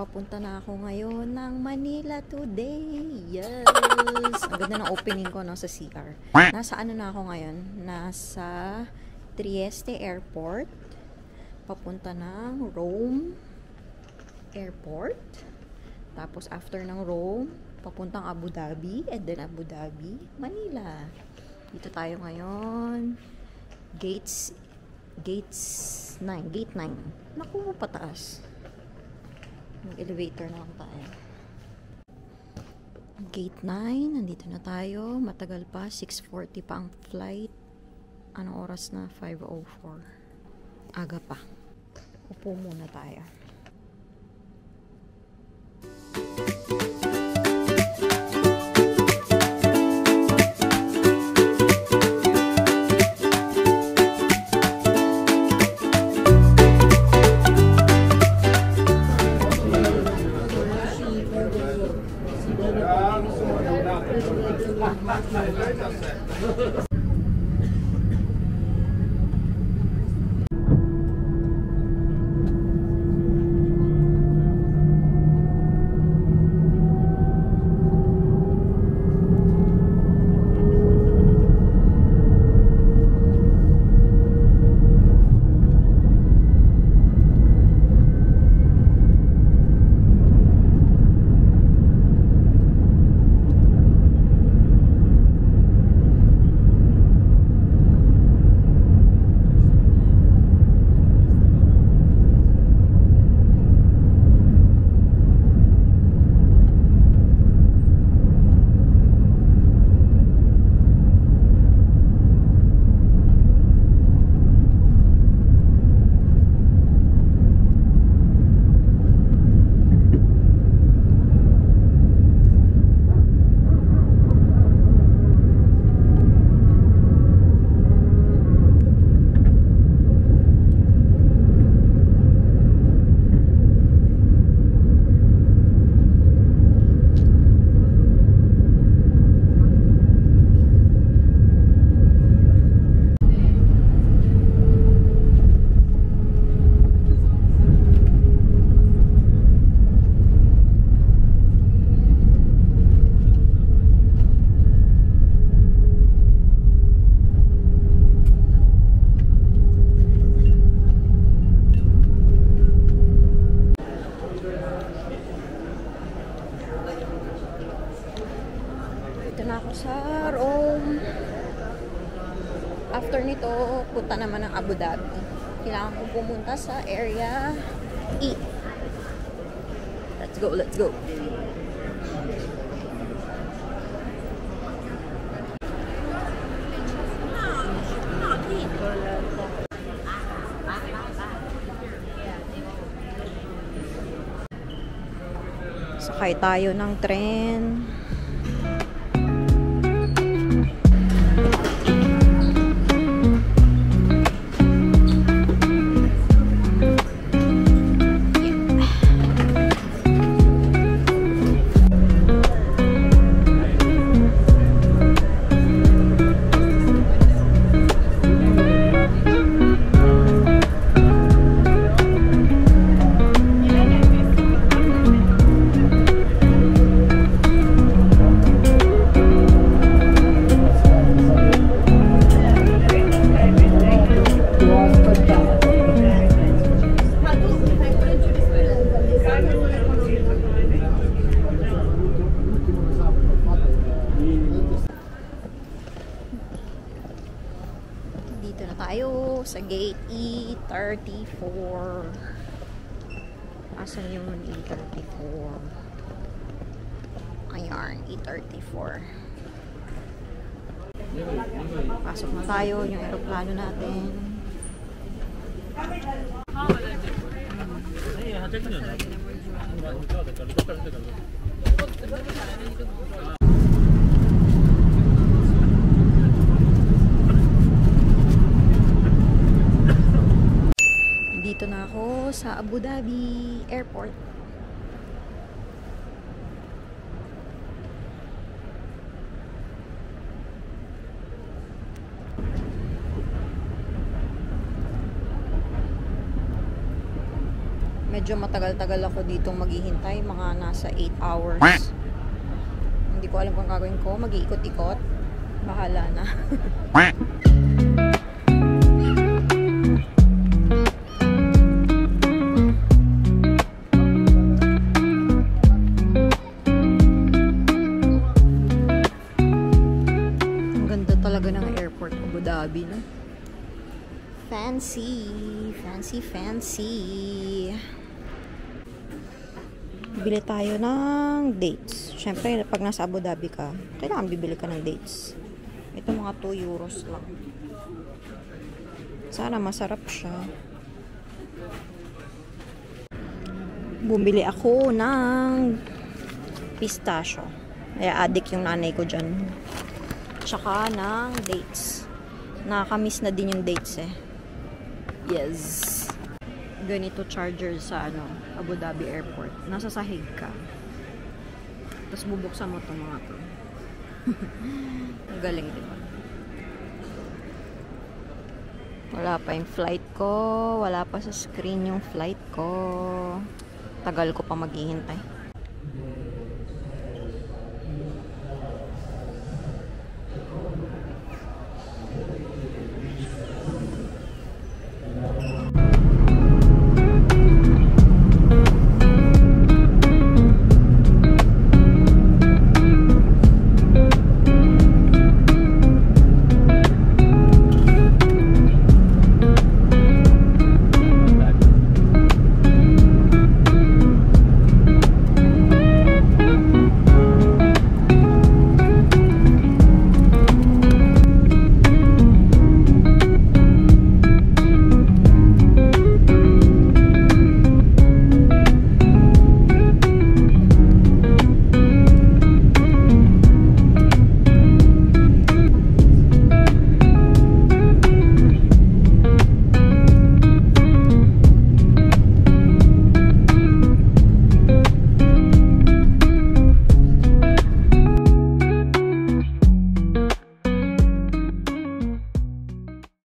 Papunta na ako ngayon ng Manila today. Yes! Ang ganda ng opening ko no, sa CR. Nasa ano na ako ngayon? Nasa Trieste Airport. Papunta ng Rome Airport. Tapos after ng Rome, papuntang Abu Dhabi. And then Abu Dhabi, Manila. Dito tayo ngayon. Gate 9. Naku, pataas. Mag-elevator na lang tayo. Gate 9, nandito na tayo. Matagal pa, 6:40 pa ang flight. Anong oras na? 5:04. Aga pa. Upo muna tayo. Na ako sa Rome. After nito, punta naman ng Abu Dhabi. Kailangan ko pumunta sa area E. Let's go, let's go. Sakay tayo ng tren. Dito na tayo sa gate E34. Asan yung E34? Ayan, E34. Pasok na tayo, yung aeroplano natin. Dito na ako sa Abu Dhabi Airport. Medyo matagal-tagal ako ditong maghihintay, mga nasa 8 hours. Hindi ko alam kung gagawin ko, mag-iikot-ikot. Bahala na. Ang ganda talaga ng airport Abu Dhabi, no? Fancy, fancy, fancy. Bibili tayo ng dates. Siyempre, pag nasa Abu Dhabi ka, kailangan bibili ka ng dates. Ito mga 2 euros lang. Sana masarap siya. Bumili ako ng pistachio. Kaya addict yung nanay ko dyan. Tsaka ng dates. Nakakamiss na din yung dates eh. Yes. Ganito charger sa Abu Dhabi Airport. Nasa sahig ka. Tapos bubuksan mo itong mga to. Ang galing, diba? Wala pa yung flight ko. Wala pa sa screen yung flight ko. Tagal ko pa maghihintay.